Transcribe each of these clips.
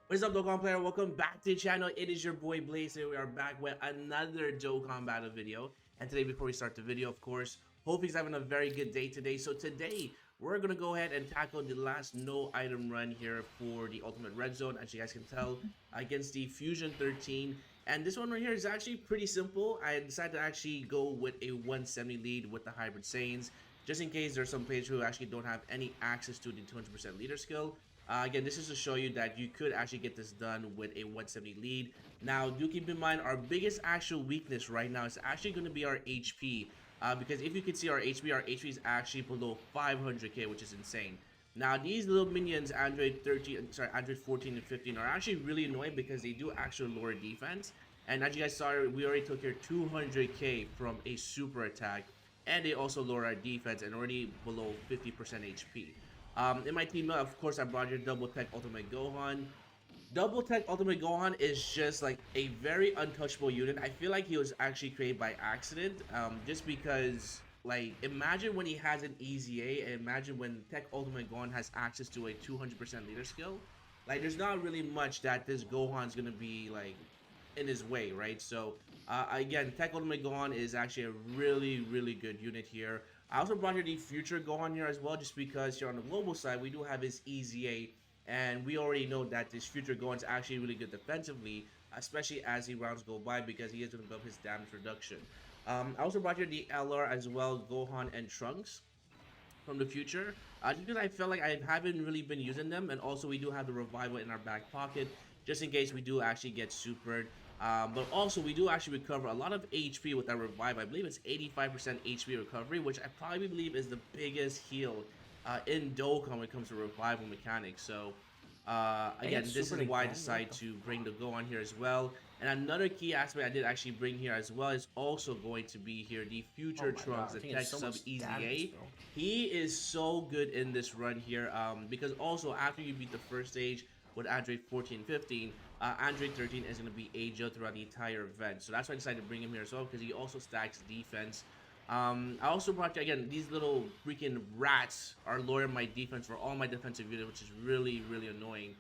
What is up, Dokkan player? Welcome back to the channel. It is your boy Blaze, and we are back with another Dokkan battle video. And today, before we start the video, of course, hope he's having a very good day today. So today, we're gonna go ahead and tackle the last no item run here for the Ultimate Red Zone, as you guys can tell, against the Fusion 13. And this one right here is actually pretty simple. I decided to actually go with a 170 lead with the Hybrid Saiyans, just in case there's some players who actually don't have any access to the 200% leader skill. Again, this is to show you that you could actually get this done with a 170 lead. Now, do keep in mind, our biggest actual weakness right now is actually going to be our HP. Because if you can see our HP is actually below 500k, which is insane. Now, these little minions, Android 14 and 15, are actually really annoying because they do actually lower defense. And as you guys saw, we already took here 200k from a super attack. And they also lower our defense and already below 50% HP. In my team, of course, I brought your Double Tech Ultimate Gohan. Double Tech Ultimate Gohan is just like a very untouchable unit. I feel like he was actually created by accident, just because, like, imagine when he has an EZA, and imagine when Tech Ultimate Gohan has access to a 200% leader skill. Like, there's not really much that this Gohan's gonna be, like, in his way, right? So, again, Tech Ultimate Gohan is actually a really good unit here. I also brought here the Future Gohan here as well, just because here on the global side, we do have his EZA, and we already know that this Future Gohan is actually really good defensively, especially as the rounds go by, because he is going to build his damage reduction. I also brought here the LR as well, Gohan and Trunks from the future, just because I felt like I haven't really been using them, and also we do have the revival in our back pocket just in case we do actually get supered. But also we do actually recover a lot of HP with that revive. I believe it's 85% HP recovery, which I probably believe is the biggest heal in Dokkan when it comes to revival mechanics. So I get again, this super is why I again. What decided the? to bring the Go on here as well. And another key aspect I did actually bring here as well is also going to be here the Oh Future my god! Trunks, I'm the taking Tech so Sub much damage, EZA. bro. He is so good in this run here, because also after you beat the first stage with Android 14, 15, Android 13 is going to be agile throughout the entire event. So that's why I decided to bring him here as well, because he also stacks defense. I also brought you, again, these little freaking rats are lowering my defense for all my defensive units, which is really annoying.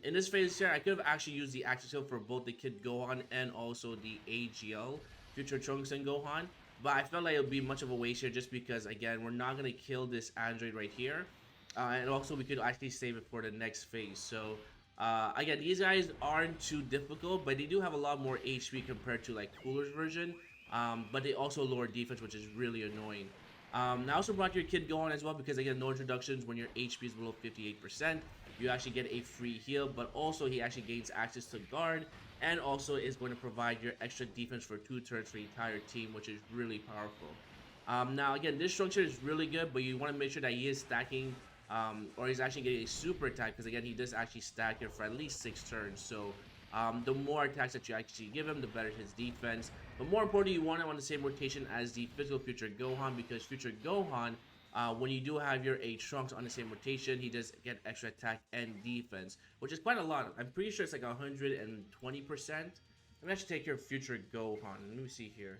In this phase here, I could have actually used the access skill for both the Kid Gohan and also the AGL, Future Trunks and Gohan. But I felt like it would be much of a waste here just because, again, we're not going to kill this Android right here. And also, we could actually save it for the next phase. So, again, these guys aren't too difficult, but they do have a lot more HP compared to, like, Cooler's version. But they also lower defense, which is really annoying. I also brought your Kid Gohan as well because, again, no introductions when your HP is below 58%. You actually get a free heal, but also he actually gains access to guard and also is going to provide your extra defense for 2 turns for the entire team, which is really powerful. Now, again, this structure is really good, but you want to make sure that he is stacking, or he's actually getting a super attack, because again, he does actually stack here for at least 6 turns. So, the more attacks that you actually give him, the better his defense. But more importantly, you want him on the same rotation as the physical Future Gohan, because Future Gohan, when you do have your A Trunks on the same rotation, he does get extra attack and defense, which is quite a lot. I'm pretty sure it's like 120%. Let me actually take your Future Gohan. Let me see here.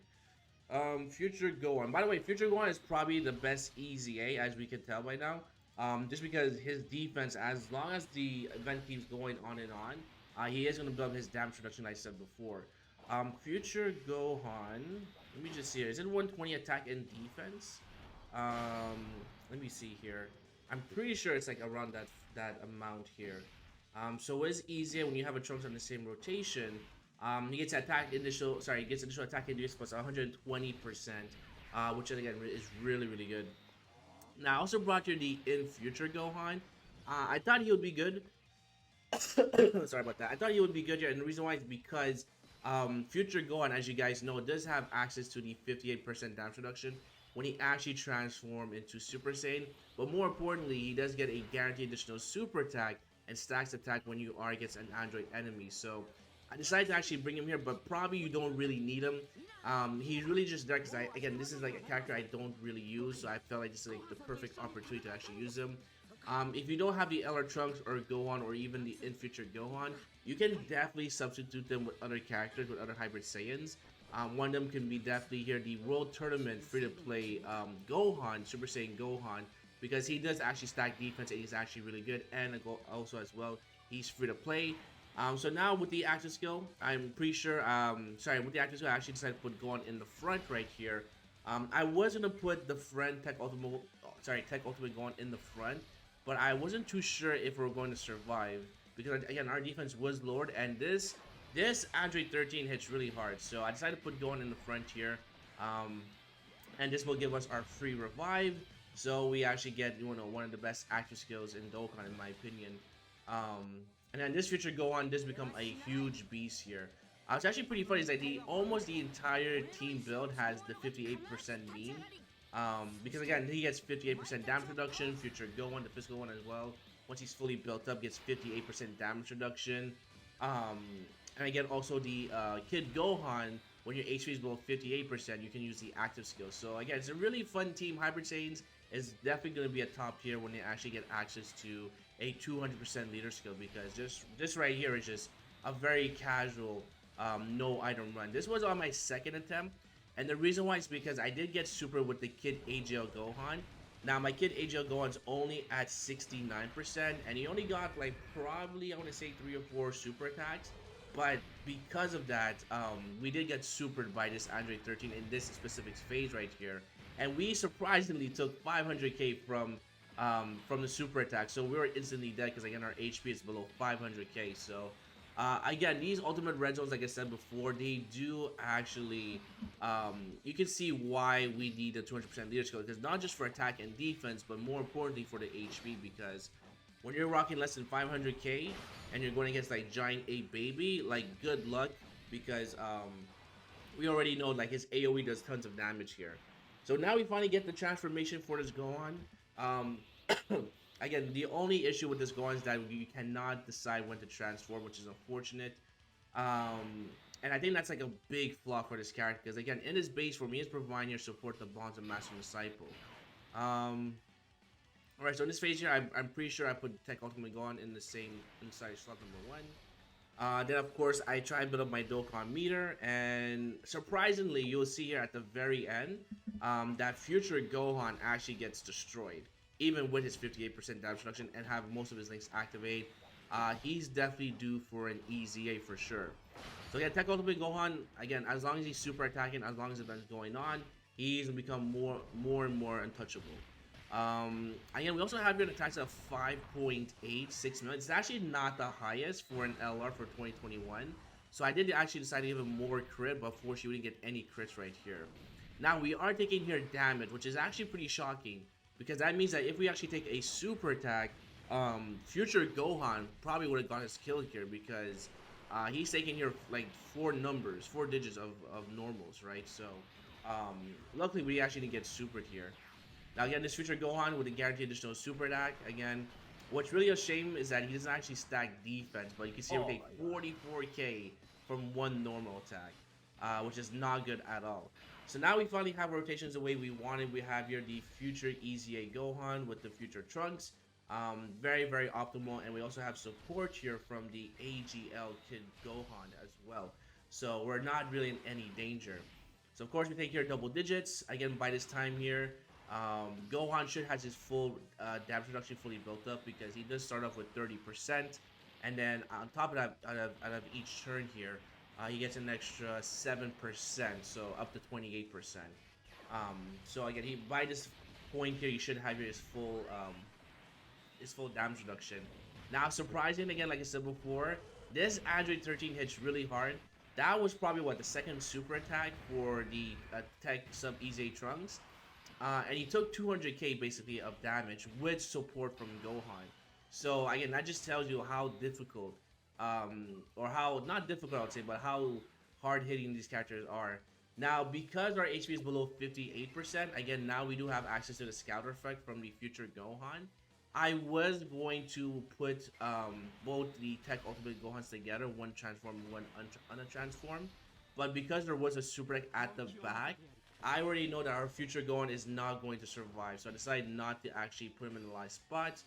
Future Gohan. By the way, Future Gohan is probably the best EZA, as we can tell by now. Just because his defense, as long as the event keeps going on and on, he is going to build up his damage reduction, like I said before. Future Gohan. Let me just see here. Is it 120 attack and defense? Let me see here. I'm pretty sure it's like around that amount here. So it's easier when you have a Trunks on the same rotation. He gets attack initial. Sorry, he gets initial attack induce plus 120%, which again is really good. Now I also brought you the in future Gohan. I thought he would be good. Sorry about that. I thought he would be good here, and the reason why is because future Gohan, as you guys know, does have access to the 58% damage reduction when he actually transforms into Super Saiyan. But more importantly, he does get a guaranteed additional super attack and stacks attack when you are against an Android enemy. So I decided to actually bring him here, but probably you don't really need him. He's really just there because again, this is like a character I don't really use, so I felt like this is like the perfect opportunity to actually use him. If you don't have the LR Trunks or Gohan or even the in future Gohan, you can definitely substitute them with other characters, with other hybrid Saiyans. One of them can be definitely here the World Tournament free to play Gohan, Super Saiyan Gohan, because he does actually stack defense and he's actually really good, and also as well He's free to play. So now with the active skill, I'm pretty sure. Sorry, with the active skill, I actually decided to put Gohan in the front right here. I was gonna put the friend Tech Ultimate, Tech Ultimate Gohan in the front, but I wasn't too sure if we are going to survive because again our defense was lowered, and this Android 13 hits really hard. So I decided to put Gohan in the front here, and this will give us our free revive. So we actually get one of the best active skills in Dokkan in my opinion. And then this future Gohan does become a huge beast here. It's actually pretty funny is that almost the entire team build has the 58% meme. Because again, he gets 58% damage reduction. Future Gohan, the physical one as well. Once he's fully built up, gets 58% damage reduction. And again, also the Kid Gohan, when your HP is below 58%, you can use the active skill. So again, it's a really fun team. Hybrid Saiyans is definitely going to be a top tier when they actually get access to a 200% leader skill, because this right here is just a very casual no item run. This was on my second attempt, and the reason why is because I did get super with the Kid AGL Gohan. Now my Kid AGL Gohan's only at 69%, and he only got like probably I want to say 3 or 4 super attacks. But because of that, we did get supered by this Android 13 in this specific phase right here, and we surprisingly took 500k from the super attack. So we were instantly dead because again our HP is below 500k. So again, these ultimate red zones, like I said before, they do actually you can see why we need the 200% leader skill, because not just for attack and defense, but more importantly for the HP. Because when you're rocking less than 500k and you're going against like giant 8 baby, like good luck, because we already know like his AoE does tons of damage here. So now we finally get the transformation for this Gohan. Again, the only issue with this Gohan is that you cannot decide when to transform, which is unfortunate. And I think that's like a big flaw for this character, because again, in his base form, he is providing your support the bonds of Master Disciple. Alright, so in this phase here, I'm pretty sure I put Tech Ultimate Gohan in the same inside slot number 1. Then of course I try and build up my Dokkan meter, and surprisingly you'll see here at the very end that future Gohan actually gets destroyed, even with his 58% damage reduction and have most of his links activate. He's definitely due for an EZA for sure. So yeah, Tech Ultimate Gohan, again, as long as he's super attacking, as long as events going on, he's gonna become more and more untouchable. Again, we also have here an attacks of 5.86 million. It's actually not the highest for an LR for 2021. So I did actually decide to give him more crit, but fortunately we didn't get any crits right here. Now we are taking here damage, which is actually pretty shocking, because that means that if we actually take a super attack, future Gohan probably would have got his kill here, because he's taking here like 4 digits of normals, right? So luckily we actually didn't get supered here. Now again, this future Gohan with a guaranteed additional super attack. Again, what's really a shame is that he doesn't actually stack defense, but you can see him take 44k from 1 normal attack, which is not good at all. So now we finally have rotations the way we wanted. We have here the future EZA Gohan with the future Trunks. Very, very optimal. And we also have support here from the AGL Kid Gohan as well. So we're not really in any danger. So of course we take here double digits. Again, by this time here, Gohan should have his full damage reduction fully built up, because he does start off with 30%, and then on top of that, out of each turn here, he gets an extra 7%, so up to 28%. So again, by this point here, you should have his full damage reduction. Now, surprising again, like I said before, this Android 13 hits really hard. That was probably what the second super attack for the Tech Sub EZA Trunks. And he took 200k basically of damage with support from Gohan. So again, that just tells you how difficult, or how, not difficult I would say, but how hard hitting these characters are. Now, because our HP is below 58%, again, now we do have access to the Scouter effect from the future Gohan. I was going to put both the Tech Ultimate Gohans together, one transformed, one untransformed. But because there was a super deck at the back, I already know that our future Gohan is not going to survive, so I decided not to actually put him in the live spot.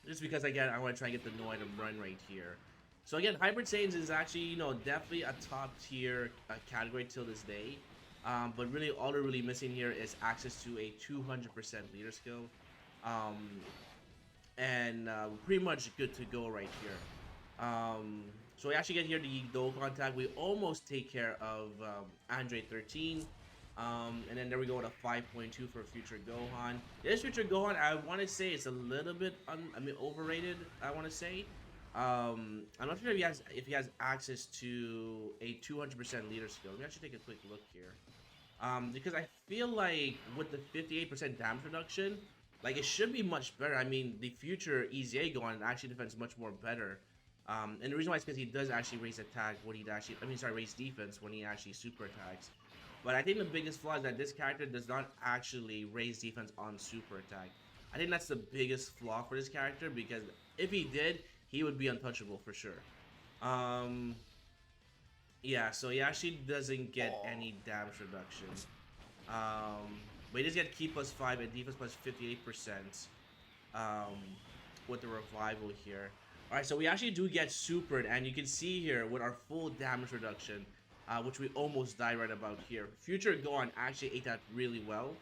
Just because, again, I want to try and get the no item run right here. So again, Hybrid Saiyans is actually, definitely a top tier category till this day. But really, all they're really missing here is access to a 200% leader skill. and we're pretty much good to go right here. So we actually get here the Dokkan tag. We almost take care of Android 13. And then there we go with a 5.2 for Future Gohan. This Future Gohan, I want to say it's a little bit, overrated. I want to say. I'm not sure if he has access to a 200% leader skill. Let me actually take a quick look here. Because I feel like with the 58% damage reduction, like it should be much better. I mean, the future EZA Gohan actually defends much more better. And the reason why is because he does actually raise attack when he actually, raise defense when he actually super attacks. But I think the biggest flaw is that this character does not actually raise defense on super attack. I think that's the biggest flaw for this character because if he did, he would be untouchable for sure. Um, yeah, so he actually doesn't get any damage reduction. But he does get Ki plus 5 and defense plus 58% um, with the revival here. Alright, so we actually do get supered, and you can see here with our full damage reduction, which we almost died right about here. Future Gohan actually ate that really well,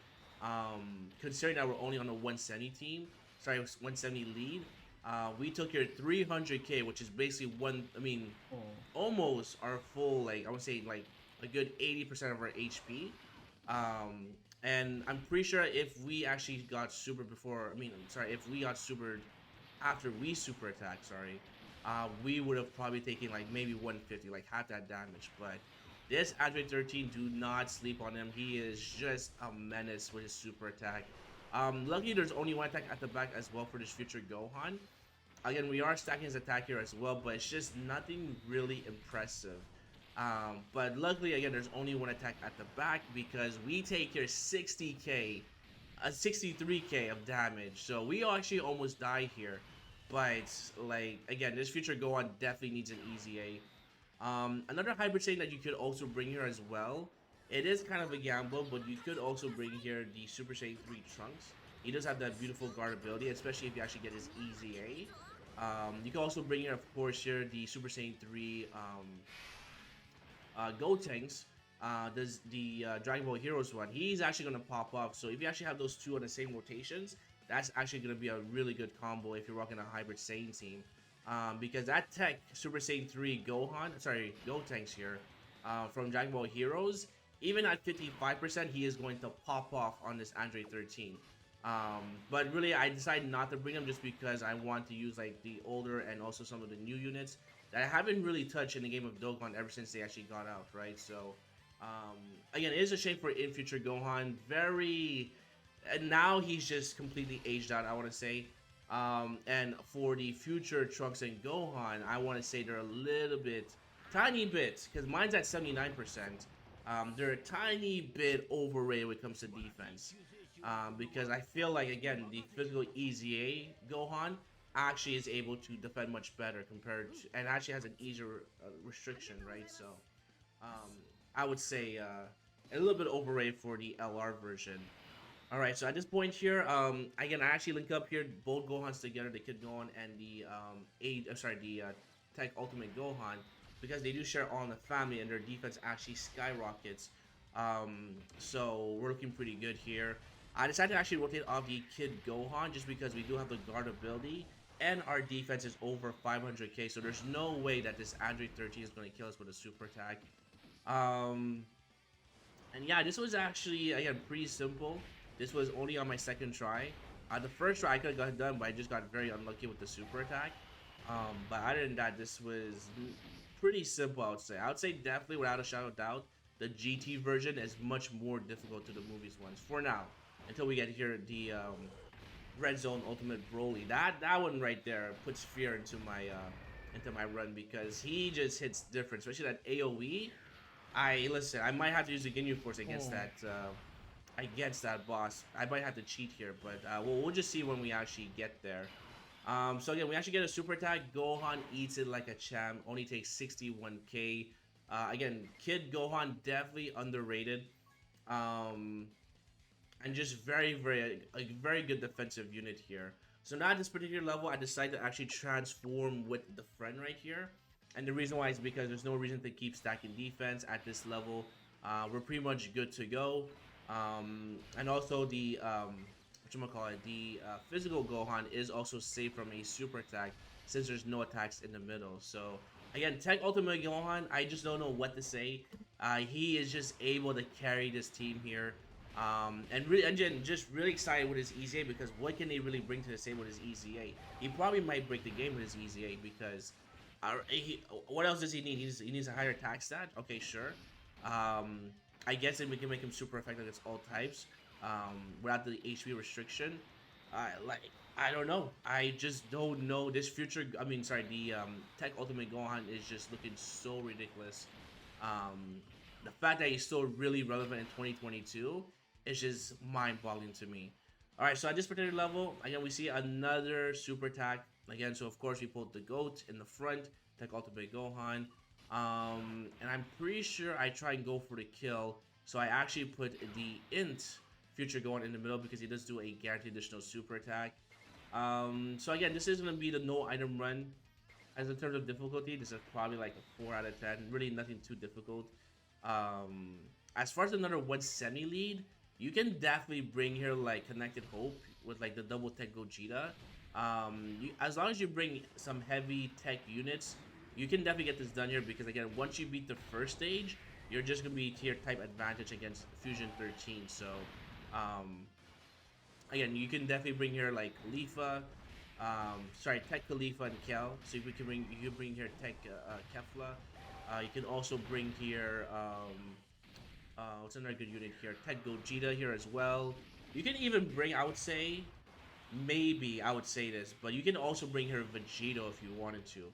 considering that we're only on a 170 team, 170 lead. We took here 300k, which is basically almost our full, like, I would say, like, a good 80% of our HP. And I'm pretty sure if we actually got super before, if we got super after we super attacked, we would have probably taken like maybe 150, like half that damage. But this Android 13, do not sleep on him. He is just a menace with his super attack. Luckily, there's only one attack at the back as well for this Future Gohan. Again, we are stacking his attack here as well, but it's just nothing really impressive. But luckily, again, there's only one attack at the back because we take here 60k, 63k of damage. So we actually almost die here. But, like, again, this Future Gohan definitely needs an EZA. Another hybrid Saiyan that you could also bring here as well. It is kind of a gamble, but you could also bring here the Super Saiyan 3 Trunks. He does have that beautiful guard ability, especially if you actually get his EZA. You can also bring here, of course, here the Super Saiyan 3 Gotenks. Does the Dragon Ball Heroes one. He's actually going to pop off. So if you actually have those two on the same rotations, that's actually going to be a really good combo if you're rocking a hybrid Saiyan team. Because that tech, Super Saiyan 3 Gotenks here, from Dragon Ball Heroes, even at 55%, he is going to pop off on this Android 13. But really, I decided not to bring him just because I want to use like the older and also some of the new units that I haven't really touched in the game of Dokkan ever since they actually got out, right? So, again, it is a shame for In Future Gohan. And now he's just completely aged out, I want to say. And for the future Trunks and Gohan, I want to say they're a little bit, tiny bit, because mine's at 79%. They're a tiny bit overrated when it comes to defense. Because I feel like, again, the physical EZA Gohan actually is able to defend much better compared to, and actually has an easier restriction, right? So, I would say a little bit overrated for the LR version. Alright, so at this point here, again, I actually link up here both Gohans together, the Kid Gohan and the Tech Ultimate Gohan, because they do share all in the family and their defense actually skyrockets. So we're looking pretty good here. I decided to actually rotate off the Kid Gohan just because we do have the guard ability and our defense is over 500k, so there's no way that this Android 13 is going to kill us with a super attack. And yeah, this was actually, again, pretty simple. This was only on my second try. The first try I could have got it done, but I just got very unlucky with the super attack. But other than that, this was pretty simple, I would say. I would say definitely, without a shadow of doubt, the GT version is much more difficult to the movies ones, for now. Until we get here the Red Zone Ultimate Broly. That one right there puts fear into my run because he just hits different, especially that AoE. Listen, I might have to use the Ginyu Force against that boss. I might have to cheat here, but we'll just see when we actually get there. So again, we actually get a super attack. Gohan eats it like a champ. Only takes 61k. Again, Kid Gohan definitely underrated. And just very good defensive unit here. So now at this particular level, I decided to actually transform with the friend right here. And the reason why is because there's no reason to keep stacking defense at this level. We're pretty much good to go. And also the whatchamacallit, the physical Gohan is also safe from a super attack since there's no attacks in the middle. So again, Tech Ultimate Gohan, I just don't know what to say. He is just able to carry this team here. And really, again, just really excited with his EZA because what can he really bring to the table with his EZA? He probably might break the game with his EZA because what else does he need? He needs a higher attack stat. Okay, sure. I guess we can make him super effective against all types without the HP restriction. I don't know. I just don't know. This future, I mean, sorry, the Tech Ultimate Gohan is just looking so ridiculous. The fact that he's still really relevant in 2022 is just mind-boggling to me. All right, so at this particular level, again, we see another super attack. Again, so of course we pulled the GOAT in the front, Tech Ultimate Gohan. And I'm pretty sure I try and go for the kill. So I actually put the Int Future Gohan in the middle because he does do a guaranteed additional super attack. So again, this is going to be the no item run. As in terms of difficulty, this is probably like a 4 out of 10. Really nothing too difficult. As far as another 1 semi lead, you can definitely bring here like Connected Hope with like the double tech Gogeta. As long as you bring some heavy tech units, you can definitely get this done here because again, once you beat the first stage, you're just gonna be tier type advantage against Fusion 13. So again, you can definitely bring here like Khalifa, Tech Khalifa and Kel. So if we can bring, you can bring here Tech Kefla. You can also bring here what's another good unit here? Tech Gogeta here as well. You can even bring, I would say, maybe I would say this, but you can also bring here Vegito if you wanted to.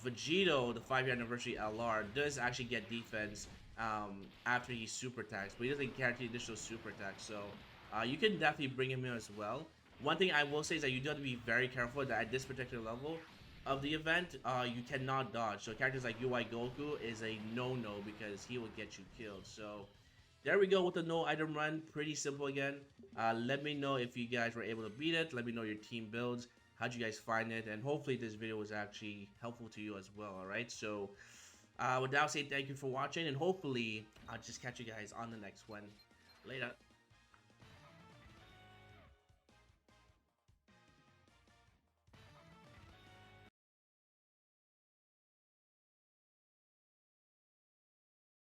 Vegito, the 5-year anniversary LR, does actually get defense after he super attacks, but he doesn't guarantee additional super attacks. So you can definitely bring him in as well. One thing I will say is that you do have to be very careful that at this particular level of the event, you cannot dodge. So characters like UI Goku is a no-no because he will get you killed. So there we go with the no item run. Pretty simple again. Let me know if you guys were able to beat it. Let me know your team builds. How'd you guys find it? And hopefully this video was actually helpful to you as well. Alright, so with that, I'll say thank you for watching. And hopefully I'll just catch you guys on the next one. Later.